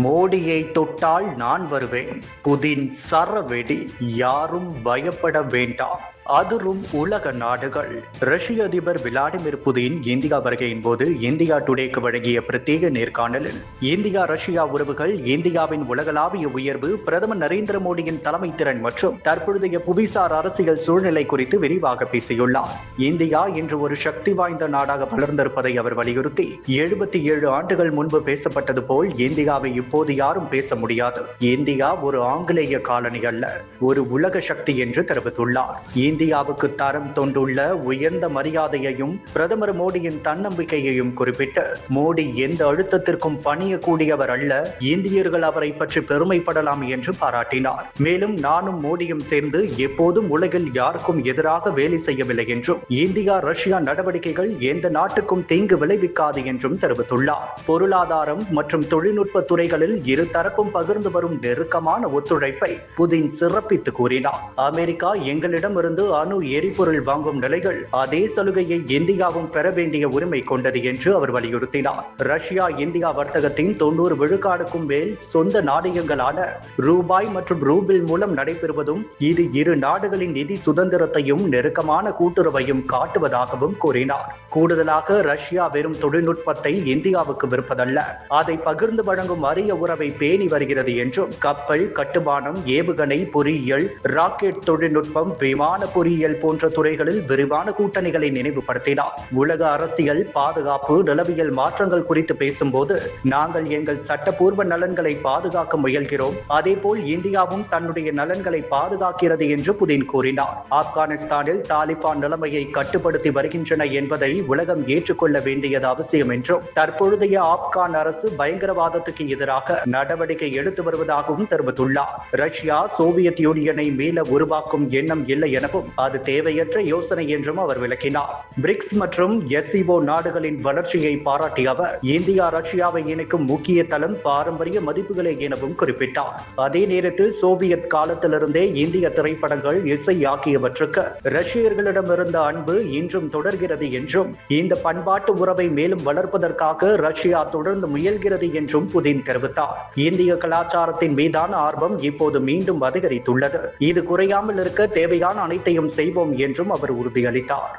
மோடியை தொட்டால் நான் வருவேன். புதின் சரவெடி. யாரும் பயப்பட வேண்டாம். அதிரும் உலக நாடுகள். ரஷ்ய அதிபர் விளாடிமிர் புதின் இந்தியா வருகையின் போது இந்தியா டுடேக்கு வழங்கிய பிரத்யேக நேர்காணலில் இந்தியா ரஷ்யா உறவுகள், இந்தியாவின் உலகளாவிய உயர்வு, பிரதமர் நரேந்திர மோடியின் தலைமை திறன் மற்றும் தற்பொழுதைய புவிசார் அரசியல் சூழ்நிலை குறித்து விரிவாக பேசியுள்ளார். இந்தியா இன்று ஒரு சக்தி வாய்ந்த நாடாக வளர்ந்திருப்பதை அவர் வலியுறுத்தி, 77 ஆண்டுகள் முன்பு பேசப்பட்டது போல் இந்தியாவை இப்போது யாரும் பேச முடியாது. இந்தியா ஒரு ஆங்கிலேய காலனி அல்ல, ஒரு உலக சக்தி என்று தெரிவித்துள்ளார். இந்தியாவுக்கு தரம் தொண்டுள்ள உயர்ந்த மரியாதையையும் பிரதமர் மோடியின் தன்னம்பிக்கையையும் குறிப்பிட்டு, மோடி எந்த அழுத்தத்திற்கும் பணியக்கூடியவர் அல்ல, இந்தியர்கள் அவரை பற்றி பெருமைப்படலாம் என்று பாராட்டினார். மேலும் நானும் மோடியும் சேர்ந்து எப்போதும் உலகில் யாருக்கும் எதிராக வேலை செய்யவில்லை என்றும், இந்தியா ரஷ்யா நடவடிக்கைகள் எந்த நாட்டுக்கும் தீங்கு விளைவிக்காது என்றும் தெரிவித்துள்ளார். பொருளாதாரம் மற்றும் தொழில்நுட்ப துறைகளில் இரு தரப்பும் பகிர்ந்து வரும் நெருக்கமான ஒத்துழைப்பை புதின் சிறப்பித்து கூறினார். அமெரிக்கா எங்களிடமிருந்து அணு எரிபொருள் வாங்கும் நிலைகள் அதே சலுகையை இந்தியாவும் பெற வேண்டிய உரிமை கொண்டது என்று அவர் வலியுறுத்தினார். ரஷ்யா இந்தியா வர்த்தகத்தின் 90 விழுக்காடுக்கும் மேல் சொந்த நாணயங்களான ரூபாய் மற்றும் ரூபிள் மூலம் நடைபெறுவதும் இது இரு நாடுகளின் நிதி சுதந்திரத்தையும் நெருக்கமான கூட்டுறவையும் காட்டுவதாகவும் கூறினார். கூடுதலாக ரஷ்யா வெறும் தொழில்நுட்பத்தை இந்தியாவுக்கு விற்பதல்ல, அதை பகிர்ந்து வழங்கும் அரிய உறவை பேணி வருகிறது என்றும், கப்பல் கட்டுமானம், ஏவுகணை பொறியியல், ராக்கெட் தொழில்நுட்பம், விமான பொறியியல் போன்ற துறைகளில் விரிவான கூட்டணிகளை நினைவுபடுத்தினார். உலக அரசியல், பாதுகாப்பு, நிலவியல் மாற்றங்கள் குறித்து பேசும்போது, நாங்கள் எங்கள் சட்டப்பூர்வ நலன்களை பாதுகாக்க முயல்கிறோம், அதேபோல் இந்தியாவும் தன்னுடைய நலன்களை பாதுகாக்கிறது என்று புதின் கூறினார். ஆப்கானிஸ்தானில் தாலிபான் நிலைமையை கட்டுப்படுத்தி வருகின்றன என்பதை உலகம் ஏற்றுக்கொள்ள வேண்டியது அவசியம் என்றும், தற்பொழுதைய ஆப்கான் அரசு பயங்கரவாதத்துக்கு எதிராக நடவடிக்கை எடுத்து வருவதாகவும் தெரிவித்துள்ளார். ரஷ்யா சோவியத் யூனியனை மீள உருவாக்கும் எண்ணம் இல்லை எனவும், அது தேவையற்ற யோசனை என்றும் அவர் விளக்கினார். பிரிக்ஸ் மற்றும் எஸ்சிஓ நாடுகளின் வளர்ச்சியை பாராட்டிய அவர், இந்தியா ரஷ்யாவை இணைக்கும் முக்கிய தளம் பாரம்பரிய மதிப்புகளே எனவும் குறிப்பிட்டார். அதே நேரத்தில் சோவியத் காலத்திலிருந்தே இந்திய திரைப்படங்கள், இசை ஆகியவற்றுக்கு ரஷ்யர்களிடமிருந்த அன்பு இன்றும் தொடர்கிறது என்றும், இந்த பண்பாட்டு உறவை மேலும் வளர்ப்பதற்காக ரஷ்யா தொடர்ந்து முயல்கிறது என்றும் புதின் தெரிவித்தார். இந்திய கலாச்சாரத்தின் மீதான ஆர்வம் இப்போது மீண்டும் அதிகரித்துள்ளது. இது குறையாமல் இருக்க தேவையான அனைத்தையும் செய்வோம் என்றும் அவர் உறுதியளித்தார்.